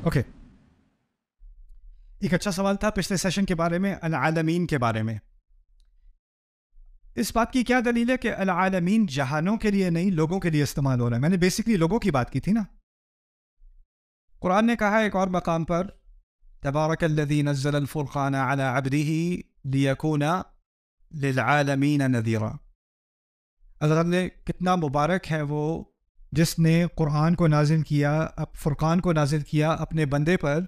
Okay, ایک اچھا سوال تھا پچھلے سیشن کے بارے میں، العالمین کے بارے میں. اس بات کی کیا دلیل ہے کہ العالمین جہانوں کے لیے نہیں لوگوں کے لیے استعمال ہو رہا ہے؟ میں نے بیسکلی لوگوں کی بات کی تھی نا. قرآن نے کہا ایک اور مقام پر تبارک الذی نزل الفرقان علی عبدہ لیکون للعالمین نذیرا. اللہ نے کتنا مبارک ہے وہ جس نے قرآن کو نازل کیا، فرقان کو نازل کیا اپنے بندے پر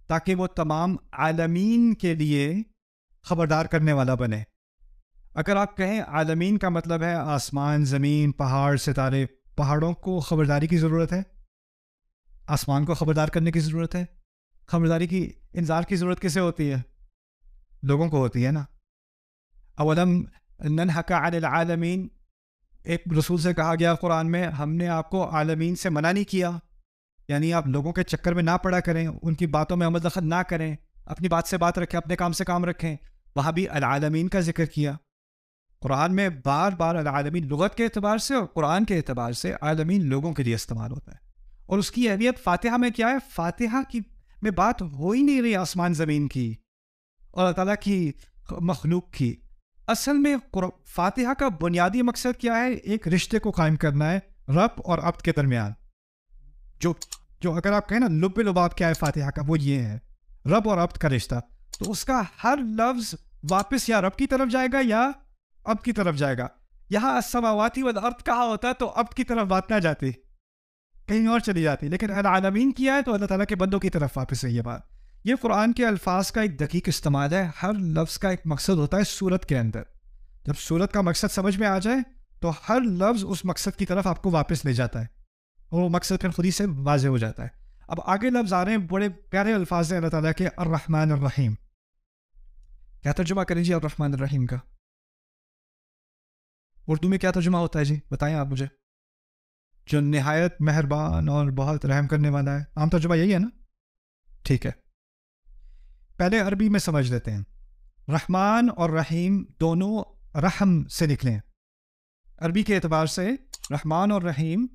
تاکہ وہ تمام عالمین کے لیے خبردار کرنے والا بنے. اگر آپ کہیں عالمین کا مطلب ہے آسمان، زمین، پہاڑ، ستارے، پہاڑوں کو خبرداری کی ضرورت ہے، آسمان کو خبردار کرنے کی ضرورت ہے. خبرداری کی، انذار کی ضرورت کسے ہوتی ہے؟ لوگوں کو ہوتی ہے نا. اولم ننہک عن العالمین، ایک رسول سے کہا گیا قرآن میں ہم نے آپ کو عالمین سے منع نہیں کیا، یعنی آپ لوگوں کے چکر میں نہ پڑا کریں، ان کی باتوں میں عمل دخل نہ کریں، اپنی بات سے بات رکھیں، اپنے کام سے کام رکھیں. وہاں بھی العالمین کا ذکر کیا قرآن میں بار بار. العالمین لغت کے اعتبار سے اور قرآن کے اعتبار سے عالمین لوگوں کے لیے استعمال ہوتا ہے. اور اس کی اہمیت فاتحہ میں کیا ہے؟ فاتحہ کی میں بات ہو ہی نہیں رہی آسمان زمین کی اور اللہ تعالیٰ کی مخلوق کی. اصل میں فاتحہ کا بنیادی مقصد کیا ہے؟ ایک رشتے کو قائم کرنا ہے رب اور عبد کے درمیان. جو اگر آپ کہیں نا لب لباب کیا ہے فاتحہ کا، وہ یہ ہے رب اور عبد کا رشتہ. تو اس کا ہر لفظ واپس یا رب کی طرف جائے گا یا عبد کی طرف جائے گا. یہاں السماواتی والارض کہا ہوتا تو عبد کی طرف بات نہ جاتی، کہیں اور چلی جاتی. لیکن العالمین کیا ہے تو اللہ تعالیٰ کے بندوں کی طرف واپس ہے. یہ بات، یہ قرآن کے الفاظ کا ایک دقیق استعمال ہے. ہر لفظ کا ایک مقصد ہوتا ہے صورت کے اندر. جب صورت کا مقصد سمجھ میں آ جائے تو ہر لفظ اس مقصد کی طرف آپ کو واپس لے جاتا ہے اور وہ مقصد پھر خود ہی سے واضح ہو جاتا ہے. اب آگے لفظ آ رہے ہیں، بڑے پیارے الفاظ ہیں اللہ تعالیٰ کے. الرحمن الرحیم، کیا ترجمہ کریں جی الرحمن الرحیم کا؟ اردو میں کیا ترجمہ ہوتا ہے جی؟ بتائیں آپ مجھے. جو نہایت مہربان اور بہت رحم کرنے والا ہے، عام ترجمہ یہی ہے نا؟ ٹھیک ہے، پہلے عربی میں سمجھ لیتے ہیں. رحمان اور رحیم دونوں رحم سے نکلے ہیں. عربی کے اعتبار سے رحمان اور رحیم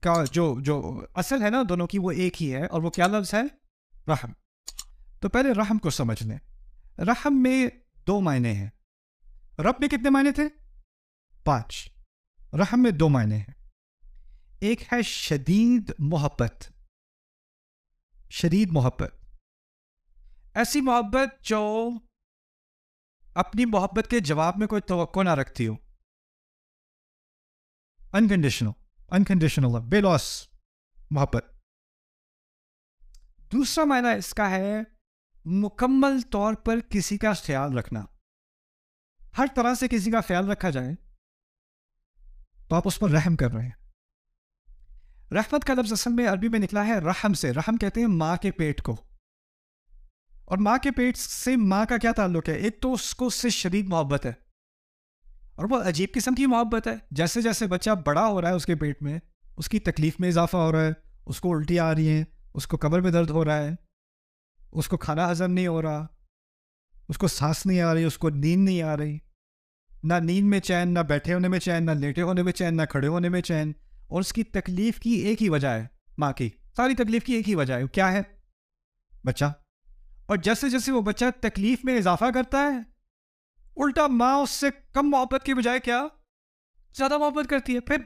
کا جو اصل ہے نا دونوں کی، وہ ایک ہی ہے. اور وہ کیا لفظ ہے؟ رحم. تو پہلے رحم کو سمجھ لیں. رحم میں 2 معنی ہیں. رب میں کتنے معنی تھے؟ 5. رحم میں 2 معنی ہیں. ایک ہے شدید محبت. شدید محبت، ایسی محبت جو اپنی محبت کے جواب میں کوئی توقع نہ رکھتی ہو. انکنڈیشنل بے لوس محبت. دوسرا معنی اس کا ہے مکمل طور پر کسی کا خیال رکھنا. ہر طرح سے کسی کا خیال رکھا جائے تو آپ اس پر رحم کر رہے ہیں. رحمت کا لفظ اصل میں عربی میں نکلا ہے رحم سے. رحم کہتے ہیں ماں کے پیٹ کو. اور ماں کے پیٹ سے ماں کا کیا تعلق ہے؟ ایک تو اس کو اس سے شدید محبت ہے اور وہ عجیب قسم کی محبت ہے. جیسے جیسے بچہ بڑا ہو رہا ہے اس کے پیٹ میں اس کی تکلیف میں اضافہ ہو رہا ہے، اس کو الٹی آ رہی ہیں، اس کو کمر میں درد ہو رہا ہے، اس کو کھانا ہضم نہیں ہو رہا، اس کو سانس نہیں آ رہی، اس کو نیند نہیں آ رہی. نہ نیند میں چین، نہ بیٹھے ہونے میں چین، نہ لیٹے ہونے میں چین، نہ کھڑے ہونے میں چین. اور اس کی تکلیف کی ایک ہی وجہ ہے، ماں کی ساری تکلیف کی ایک ہی وجہ ہے. کیا ہے؟ بچہ. اور جیسے جیسے وہ بچہ تکلیف میں اضافہ کرتا ہے الٹا ماں اس سے کم محبت کی بجائے کیا زیادہ محبت کرتی ہے. پھر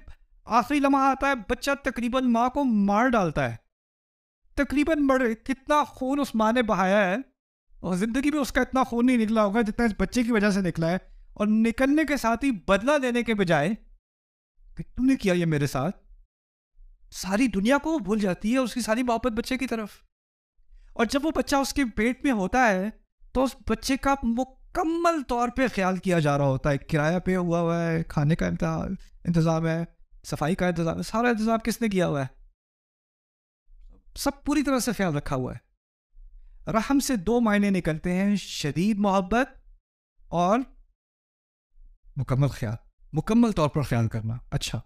آخری لمحہ آتا ہے بچہ تقریباً ماں کو مار ڈالتا ہے. تقریباً کتنا خون اس ماں نے بہایا ہے اور زندگی میں اس کا اتنا خون نہیں نکلا ہوگا جتنا اس بچے کی وجہ سے نکلا ہے. اور نکلنے کے ساتھ ہی بدلہ لینے کے بجائے کہ تم نے کیا یہ میرے ساتھ، ساری دنیا کو بھول جاتی ہے اس کی ساری محبت بچے کی طرف. اور جب وہ بچہ اس کے پیٹ میں ہوتا ہے تو اس بچے کا مکمل طور پہ خیال کیا جا رہا ہوتا ہے. کرایہ پہ ہوا ہے، کھانے کا انتظام ہے، صفائی کا انتظام ہے، سارا انتظام کس نے کیا ہوا ہے؟ سب پوری طرح سے خیال رکھا ہوا ہے. رحم سے 2 معنی نکلتے ہیں، شدید محبت اور مکمل خیال، مکمل طور پر خیال کرنا. اچھا،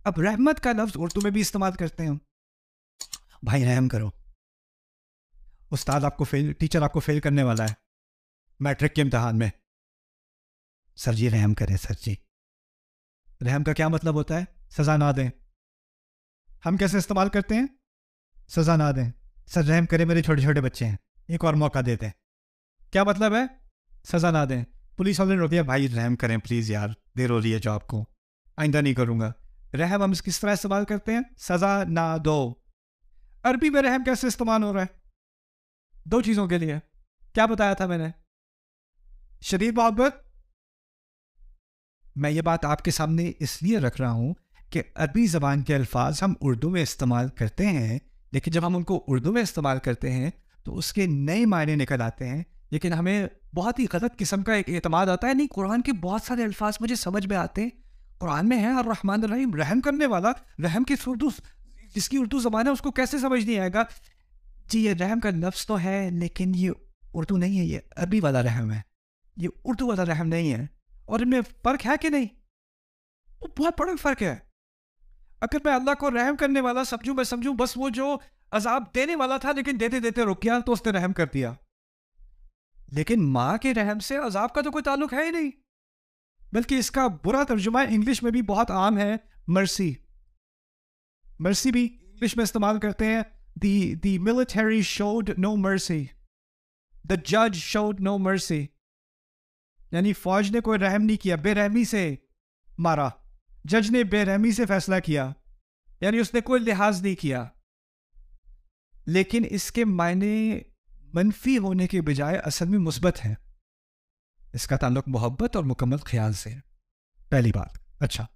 اب رحمت کا لفظ اردو میں بھی استعمال کرتے ہیں. بھائی رحم کرو، استاد آپ کو ٹیچر آپ کو فیل کرنے والا ہے میٹرک کے امتحان میں. سر جی رحم کریں سر جی. رحم کا کیا مطلب ہوتا ہے؟ سزا نہ دیں. ہم کیسے استعمال کرتے ہیں؟ سزا نہ دیں. سر رحم کرے میرے چھوٹے چھوٹے بچے ہیں، ایک اور موقع دیتے ہیں. کیا مطلب ہے؟ سزا نہ دیں. پولیس والے نے روک دیا، بھائی رحم کریں پلیز یار، دیر ہو رہی ہے جاب کو، آئندہ نہیں کروں گا. رحم ہم کس طرح استعمال کرتے ہیں؟ سزا نہ دو. عربی میں رحم کیسے استعمال ہو رہا ہے؟ 2 چیزوں کے لیے. کیا بتایا تھا میں نے؟ شدید محبت. میں یہ بات آپ کے سامنے اس لیے رکھ رہا ہوں کہ عربی زبان کے الفاظ ہم اردو میں استعمال کرتے ہیں، لیکن جب ہم ان کو اردو میں استعمال کرتے ہیں تو اس کے نئے معنی نکل آتے ہیں. لیکن ہمیں بہت ہی غلط قسم کا ایک اعتماد آتا ہے، نہیں قرآن کے بہت سارے الفاظ مجھے سمجھ میں آتے ہیں، قرآن میں ہے الرحمن الرحیم، رحم کرنے والا. رحم کی اردو، جس کی اردو زبان ہے اس کو کیسے سمجھ نہیں آئے گا؟ جی یہ رحم کا لفظ تو ہے لیکن یہ اردو نہیں ہے، یہ عربی والا رحم ہے، یہ اردو والا رحم نہیں ہے. اور ان میں فرق ہے کہ نہیں؟ وہ بہت بڑا فرق ہے. اگر میں اللہ کو رحم کرنے والا سمجھوں، میں سمجھوں بس وہ جو عذاب دینے والا تھا لیکن دیتے دیتے رک گیا تو اس نے رحم کر دیا. لیکن ماں کے رحم سے عذاب کا تو کوئی تعلق ہے ہی نہیں، بلکہ اس کا برا ترجمہ انگلش میں بھی بہت عام ہے، مرسی. مرسی بھی انگلش میں استعمال کرتے ہیں. The military showed no mercy. The judge showed no mercy. یعنی فوج نے کوئی رحم نہیں کیا، بے رحمی سے مارا. جج نے بے رحمی سے فیصلہ کیا، یعنی اس نے کوئی لحاظ نہیں کیا. لیکن اس کے معنی منفی ہونے کے بجائے اصل میں مثبت ہے. اس کا تعلق محبت اور مکمل خیال سے ہے. پہلی بات. اچھا،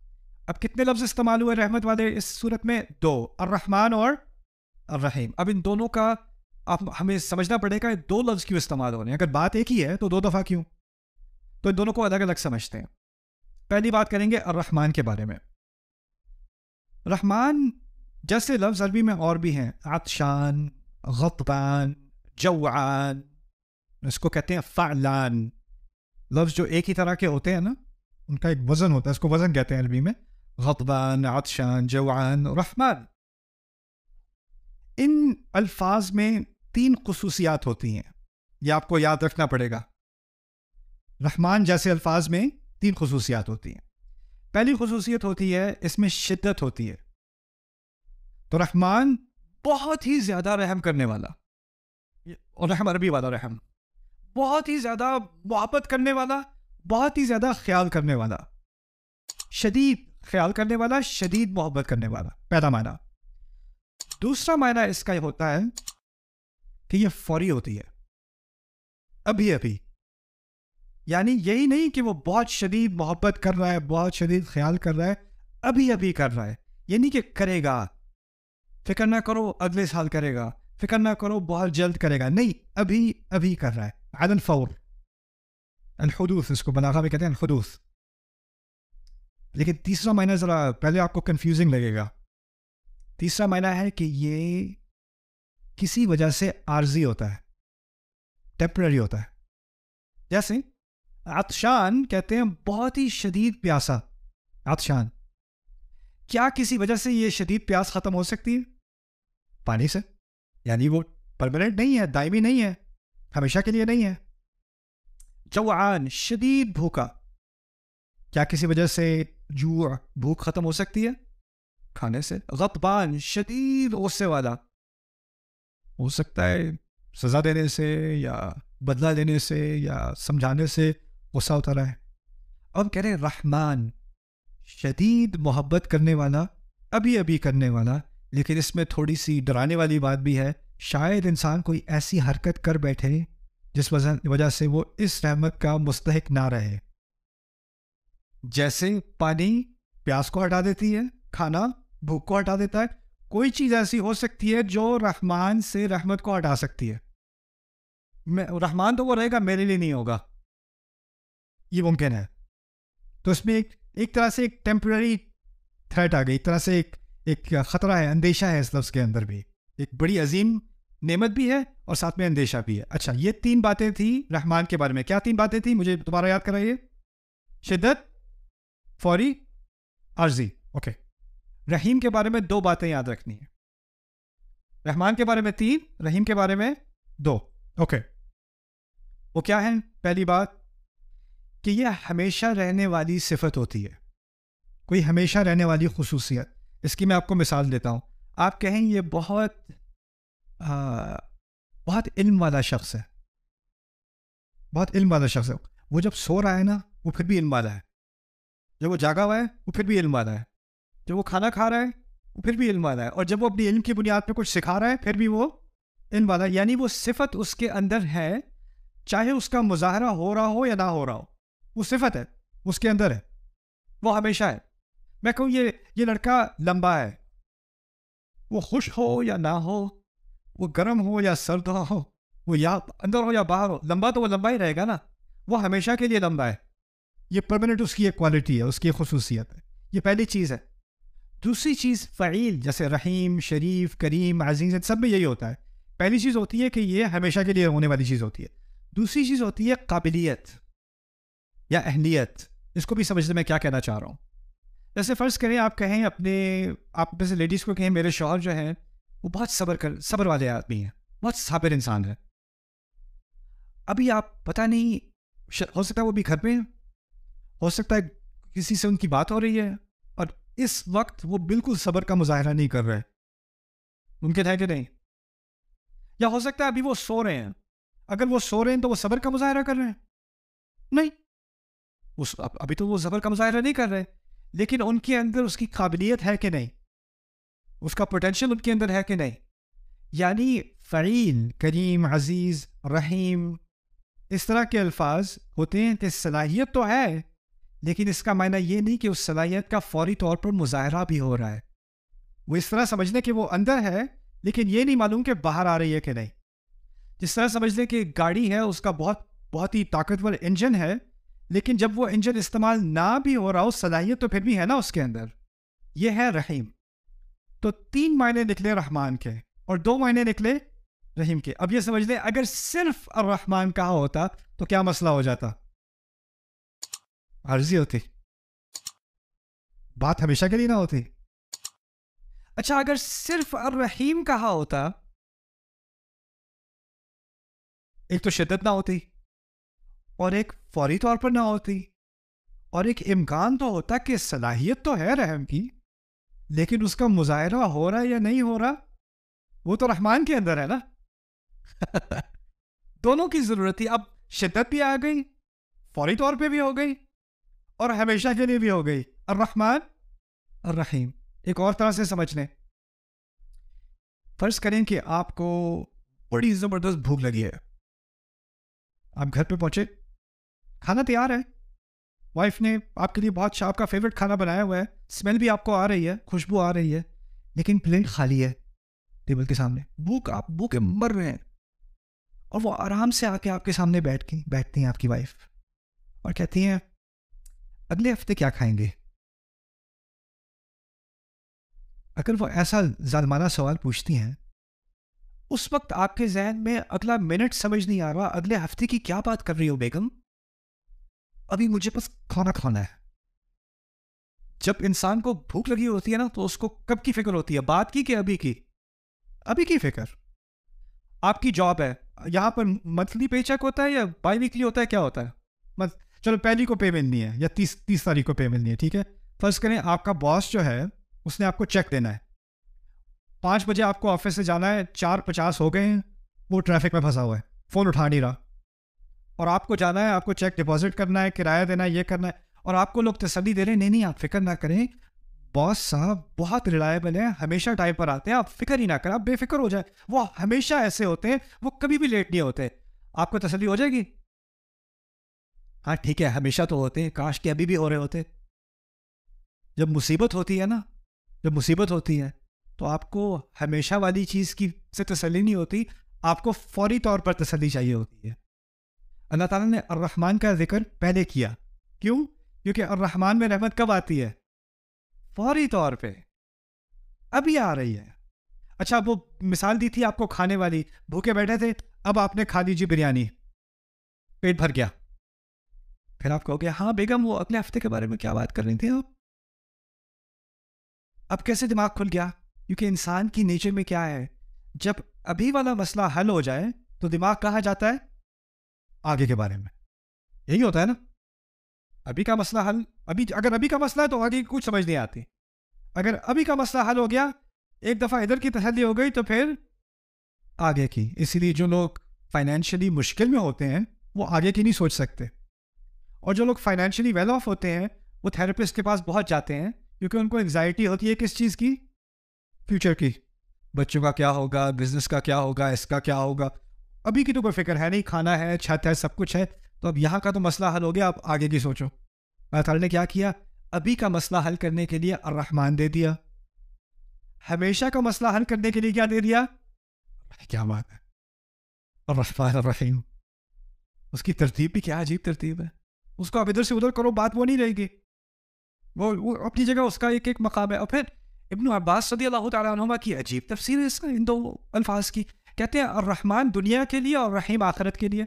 اب کتنے لفظ استعمال ہوئے رحمت والے اس صورت میں؟ 2، الرحمن اور الرحیم. اب ان دونوں کا ہمیں سمجھنا پڑے گا 2 لفظ کیوں استعمال ہو رہے ہیں. اگر بات ایک ہی ہے تو 2 دفعہ کیوں؟ تو ان دونوں کو الگ الگ سمجھتے ہیں. پہلی بات کریں گے الرحمن کے بارے میں. رحمان جیسے لفظ عربی میں اور بھی ہیں، عطشان، غضبان، جوعان، اس کو کہتے ہیں فعلان. لفظ جو ایک ہی طرح کے ہوتے ہیں نا، ان کا ایک وزن ہوتا ہے، اس کو وزن کہتے ہیں عربی میں. غضبان، عطشان، جوعان، رحمان. ان الفاظ میں 3 خصوصیات ہوتی ہیں، یہ آپ کو یاد رکھنا پڑے گا. رحمان جیسے الفاظ میں 3 خصوصیات ہوتی ہیں. پہلی خصوصیت ہوتی ہے اس میں شدت ہوتی ہے. تو رحمان بہت ہی زیادہ رحم کرنے والا، اور رحم عربی والا رحم، بہت ہی زیادہ محبت کرنے والا، بہت ہی زیادہ خیال کرنے والا. شدید خیال کرنے والا، شدید محبت کرنے والا، پہلا معنی. دوسرا معنی اس کا ہوتا ہے کہ یہ فوری ہوتی ہے، ابھی ابھی. یعنی یہی نہیں کہ وہ بہت شدید محبت کر رہا ہے، بہت شدید خیال کر رہا ہے، ابھی ابھی کر رہا ہے. یہ نہیں کہ کرے گا، فکر نہ کرو اگلے سال کرے گا، فکر نہ کرو بہت جلد کرے گا، نہیں، ابھی ابھی کر رہا ہے. علی الفور، الحدوث، اس کو بلاغہ میں کہتے ہیں الحدوث. لیکن تیسرا معنی ذرا پہلے آپ کو کنفیوزنگ لگے گا. تیسرا معنی ہے کہ یہ کسی وجہ سے عارضی ہوتا ہے، ٹیمپرری ہوتا ہے. جیسے عطشان کہتے ہیں بہت ہی شدید پیاسا، عطشان. کیا کسی وجہ سے یہ شدید پیاس ختم ہو سکتی ہے؟ پانی سے. یعنی وہ پرماننٹ نہیں ہے، دائمی نہیں ہے، ہمیشہ کے لیے نہیں ہے. جوعان، شدید بھوکا. کیا کسی وجہ سے جوع، بھوک ختم ہو سکتی ہے؟ کھانے سے. غضبان، شدید غصے والا. ہو سکتا ہے سزا دینے سے یا بدلہ لینے سے یا سمجھانے سے غصہ ہوتا رہا ہے. اب کہہ رہے رحمان، شدید محبت کرنے والا، ابھی ابھی کرنے والا. لیکن اس میں تھوڑی سی ڈرانے والی بات بھی ہے. شاید انسان کوئی ایسی حرکت کر بیٹھے جس وجہ سے وہ اس رحمت کا مستحق نہ رہے. جیسے پانی پیاس کو ہٹا دیتی ہے، کھانا بھوک کو ہٹا دیتا ہے. کوئی چیز ایسی ہو سکتی ہے جو رحمان سے رحمت کو ہٹا سکتی ہے. رحمان تو وہ رہے گا، میرے لیے نہیں ہوگا، یہ ممکن ہے. تو اس میں ایک طرح سے ایک ٹیمپرری تھریٹ آ گئی، ایک طرح سے ایک خطرہ ہے، اندیشہ ہے اس لفظ کے اندر بھی. ایک بڑی عظیم نعمت بھی ہے اور ساتھ میں اندیشہ بھی ہے. اچھا، یہ 3 باتیں تھیں رحمان کے بارے میں. کیا 3 باتیں تھیں؟ مجھے دوبارہ یاد کرائیے. شدت، فوری، عارضی. اوکے. رحیم کے بارے میں 2 باتیں یاد رکھنی ہیں. رحمان کے بارے میں 3، رحیم کے بارے میں 2. اوکے. وہ کیا ہے؟ پہلی بات کہ یہ ہمیشہ رہنے والی صفت ہوتی ہے، کوئی ہمیشہ رہنے والی خصوصیت. اس کی میں آپ کو مثال دیتا ہوں. آپ کہیں یہ بہت بہت علم والا شخص ہے، بہت علم والا شخص ہے. وہ جب سو رہا ہے نا وہ پھر بھی علم والا ہے، جب وہ جاگا ہوا ہے وہ پھر بھی علم والا ہے، جب وہ کھانا کھا رہا ہے وہ پھر بھی علم والا ہے، اور جب وہ اپنی علم کی بنیاد پہ کچھ سکھا رہا ہے پھر بھی وہ علم والا ہے. یعنی وہ صفت اس کے اندر ہے، چاہے اس کا مظاہرہ ہو رہا ہو یا نہ ہو رہا ہو، وہ صفت ہے، اس کے اندر ہے، وہ ہمیشہ ہے. میں کہوں یہ لڑکا لمبا ہے، وہ خوش ہو یا نہ ہو، وہ گرم ہو یا سرد ہو، وہ یا اندر ہو یا باہر ہو، لمبا تو وہ لمبا ہی رہے گا نا، وہ ہمیشہ کے لیے لمبا ہے. یہ پرماننٹ اس کی ایک کوالٹی ہے، اس کی ایک خصوصیت ہے. یہ پہلی چیز ہے. دوسری چیز فعیل، جیسے رحیم، شریف، کریم، عزیز، سب میں یہی ہوتا ہے. پہلی چیز ہوتی ہے کہ یہ ہمیشہ کے لیے ہونے والی چیز ہوتی ہے. دوسری چیز ہوتی ہے قابلیت یا اہلیت. اس کو بھی سمجھنے میں کیا کہنا چاہ رہا ہوں. جیسے فرض کریں آپ کہیں آپ میں سے لیڈیز کو کہیں میرے شوہر جو ہیں وہ بہت صبر والے آدمی ہیں، بہت صابر انسان ہے. ابھی آپ پتہ نہیں، ہو سکتا ہے وہ بھی گھر پہ ہیں، ہو سکتا ہے کسی سے ان کی بات ہو رہی ہے اور اس وقت وہ بالکل صبر کا مظاہرہ نہیں کر رہے. ممکن ہے کہ نہیں؟ یا ہو سکتا ہے ابھی وہ سو رہے ہیں، اگر وہ سو رہے ہیں تو وہ صبر کا مظاہرہ کر رہے ہیں؟ نہیں، ابھی تو وہ صبر کا مظاہرہ نہیں کر رہے، لیکن ان کے اندر اس کی قابلیت ہے کہ نہیں، اس کا پوٹینشیل ان کے اندر ہے کہ نہیں. یعنی فعیل، کریم، عزیز، رحیم، اس طرح کے الفاظ ہوتے ہیں کہ صلاحیت تو ہے، لیکن اس کا معنی یہ نہیں کہ اس صلاحیت کا فوری طور پر مظاہرہ بھی ہو رہا ہے. وہ اس طرح سمجھ لیں کہ وہ اندر ہے لیکن یہ نہیں معلوم کہ باہر آ رہی ہے کہ نہیں. جس طرح سمجھ لیں کہ گاڑی ہے، اس کا بہت ہی طاقتور انجن ہے، لیکن جب وہ انجن استعمال نہ بھی ہو رہا ہو، صلاحیت تو پھر بھی ہے نا اس کے اندر. یہ ہے رحیم. تو 3 معنی نکلے رحمان کے اور 2 معنی نکلے رحیم کے. اب یہ سمجھ لیں اگر صرف الرحمن کہا ہوتا تو کیا مسئلہ ہو جاتا؟ عارضی ہوتی، بات ہمیشہ کے لیے نہ ہوتی. اچھا اگر صرف الرحیم کہا ہوتا، ایک تو شدت نہ ہوتی، اور ایک فوری طور پر نہ ہوتی، اور ایک امکان تو ہوتا کہ صلاحیت تو ہے رحم کی، لیکن اس کا مظاہرہ ہو رہا ہے یا نہیں ہو رہا، وہ تو رحمان کے اندر ہے نا. دونوں کی ضرورت تھی. اب شدت بھی آ گئی، فوری طور پہ بھی ہو گئی، اور ہمیشہ کے لیے بھی ہو گئی. الرحمن الرحیم. ایک اور طرح سے سمجھ لیں، فرض کریں کہ آپ کو بڑی زبردست بھوک لگی ہے، آپ گھر پہ پہنچے، کھانا تیار ہے، وائف نے آپ کے لیے بہت آپ کا فیوریٹ کھانا بنایا ہوا ہے، اسمیل بھی آپ کو آ رہی ہے، خوشبو آ رہی ہے، لیکن پلیٹ خالی ہے ٹیبل کے سامنے. آپ بھوکے مر رہے ہیں، اور وہ آرام سے آ کے آپ کے سامنے بیٹھتی ہیں آپ کی وائف اور کہتی ہیں اگلے ہفتے کیا کھائیں گے. اگر وہ ایسا ظالمانہ سوال پوچھتی ہیں، اس وقت آپ کے ذہن میں اگلا منٹ سمجھ نہیں آ رہا اگلے ہفتے کی کیا بات کر رہی ہو بیگم، ابھی مجھے بس کھانا ہے. جب انسان کو بھوک لگی ہوتی ہے نا تو اس کو کب کی فکر ہوتی ہے، بات کی کہ ابھی کی فکر. آپ کی جاب ہے، یہاں پر منتھلی پے چیک ہوتا ہے یا بائی ویکلی ہوتا ہے، کیا ہوتا ہے؟ چلو پہلی کو پے ملنی ہے یا 30 تاریخ کو پے ملنی ہے، ٹھیک ہے. فرض کریں آپ کا باس جو ہے اس نے آپ کو چیک دینا ہے، 5 بجے آپ کو آفس سے جانا ہے، 4:50 ہو گئے ہیں، وہ ٹریفک میں پھنسا ہوا ہے، فون اٹھا نہیں رہا، اور آپ کو جانا ہے، آپ کو چیک ڈپازٹ کرنا ہے، کرایہ دینا ہے، یہ کرنا ہے، اور آپ کو لوگ تسلی دے رہے ہیں نہیں آپ فکر نہ کریں، باس صاحب بہت ریلائبل ہیں، ہمیشہ ٹائم پر آتے ہیں، آپ فکر ہی نہ کریں، آپ بے فکر ہو جائیں، وہ ہمیشہ ایسے ہوتے ہیں، وہ کبھی بھی لیٹ نہیں ہوتے. آپ کو تسلی ہو جائے گی، ہاں ٹھیک ہے ہمیشہ تو ہوتے ہیں، کاش کہ ابھی بھی ہو رہے ہوتے. جب مصیبت ہوتی ہے نا، جب مصیبت ہوتی ہے تو آپ کو ہمیشہ والی چیز کی سے تسلی نہیں ہوتی، آپ کو فوری طور پر تسلی چاہیے ہوتی ہے. اللہ تعالیٰ نے الرحمن کا ذکر پہلے کیا، کیوں؟ کیونکہ الرحمن میں رحمت کب آتی ہے؟ فوری طور پہ، ابھی آ رہی ہے. اچھا وہ مثال دی تھی آپ کو کھانے والی، بھوکے بیٹھے تھے، اب آپ نے کھا لیجیے بریانی، پیٹ بھر گیا، پھر آپ کہو گے ہاں بیگم وہ اگلے ہفتے کے بارے میں کیا بات کر رہی تھی آپ. اب کیسے دماغ کھل گیا؟ کیونکہ انسان کی نیچر میں کیا ہے، جب ابھی والا مسئلہ حل ہو جائے تو دماغ کہاں جاتا ہے؟ آگے کے بارے میں. یہی ہوتا ہے نا، ابھی کا مسئلہ حل، اگر ابھی کا مسئلہ ہے تو آگے کچھ سمجھ نہیں آتی. اگر ابھی کا مسئلہ حل ہو گیا، ایک دفعہ ادھر کی تسلی ہو گئی تو پھر آگے کی. اسی لیے جو لوگ فائنینشلی مشکل میں ہوتے ہیں وہ آگے کی نہیں سوچ سکتے، اور جو لوگ فائنینشلی ویل آف ہوتے ہیں وہ تھراپسٹ کے پاس بہت جاتے ہیں کیونکہ ان کو انگزائٹی ہوتی ہے کس چیز کی؟ فیوچر کی. بچوں کا کیا ہوگا، بزنس کا کیا ہوگا، اس کا کیا ہوگا. ابھی کی تو کوئی فکر ہے نہیں، کھانا ہے، چھت ہے، سب کچھ ہے. تو اب یہاں کا تو مسئلہ حل ہو گیا، اب آگے کی سوچو. اللہ تعالیٰ نے کیا کیا؟ ابھی کا مسئلہ حل کرنے کے لیے الرحمن دے دیا. ہمیشہ کا مسئلہ حل کرنے کے لیے کیا دے دیا؟ کیا بات ہے، الرحمن الرحیم. اس کی ترتیب بھی کیا عجیب ترتیب ہے. اس کو آپ ادھر سے ادھر کرو، بات وہ نہیں رہے گی. وہ اپنی جگہ اس کا ایک ایک مقام ہے. اور پھر ابن عباس رضی اللہ تعالیٰ عنہما کی عجیب تفسیر ہے اس کا ان دو الفاظ کی. کہتے ہیں الرحمن دنیا کے لیے اور رحیم آخرت کے لیے.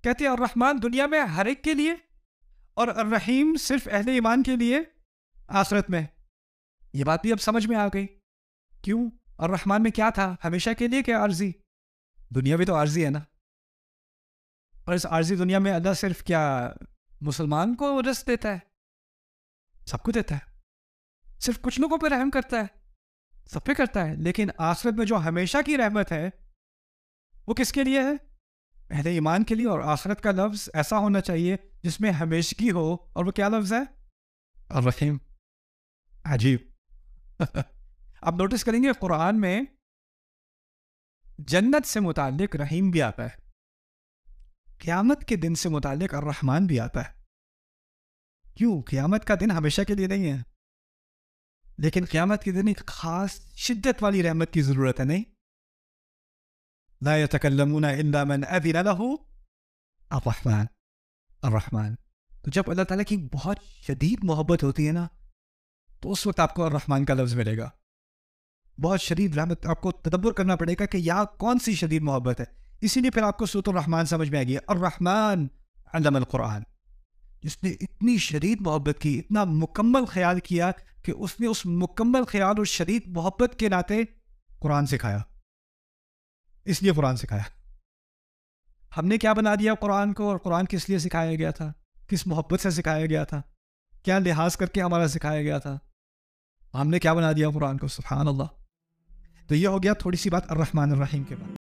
کہتے ہیں الرحمن دنیا میں ہر ایک کے لیے اور الرحیم صرف اہل ایمان کے لیے آخرت میں. یہ بات بھی اب سمجھ میں آ گئی. کیوں؟ الرحمن میں کیا تھا؟ ہمیشہ کے لیے کیا عارضی؟ دنیا بھی تو عارضی ہے نا. اور اس عارضی دنیا میں اللہ صرف کیا مسلمان کو رزق دیتا ہے؟ سب کو دیتا ہے. صرف کچھ لوگوں پہ رحم کرتا ہے؟ سب پہ کرتا ہے. لیکن آخرت میں جو ہمیشہ کی رحمت ہے وہ کس کے لیے ہے؟ اہل ایمان کے لیے. اور آخرت کا لفظ ایسا ہونا چاہیے جس میں ہمیشگی ہو، اور وہ کیا لفظ ہے؟ الرحیم. عجیب. آپ نوٹس کریں گے قرآن میں جنت سے متعلق رحیم بھی آتا ہے، قیامت کے دن سے متعلق الرحمن بھی آتا ہے. کیوں؟ قیامت کا دن ہمیشہ کے لیے نہیں ہے، لیکن قیامت کے دن ایک خاص شدت والی رحمت کی ضرورت ہے. نہیں، لا يتكلمون الا من اذن له الرحمن. الرحمن. تو جب اللہ تعالیٰ کی بہت شدید محبت ہوتی ہے نا، تو اس وقت آپ کو الرحمن کا لفظ ملے گا. بہت شدید رحمت. آپ کو تدبر کرنا پڑے گا کہ یہاں کون سی شدید محبت ہے. اسی لیے پھر آپ کو سورۃ الرحمن سمجھ میں آ گئی. الرحمن علم القرآن. جس نے اتنی شدید محبت کی، اتنا مکمل خیال کیا کہ اس نے اس مکمل خیال اور شدید محبت کے ناطے قرآن سکھایا. اس لیے قرآن سکھایا. ہم نے کیا بنا دیا قرآن کو؟ اور قرآن کس لیے سکھایا گیا تھا؟ کس محبت سے سکھایا گیا تھا؟ کیا لحاظ کر کے ہمارا سکھایا گیا تھا؟ ہم نے کیا بنا دیا قرآن کو؟ سبحان اللہ. تو یہ ہو گیا تھوڑی سی بات الرحمن الرحیم کے بعد.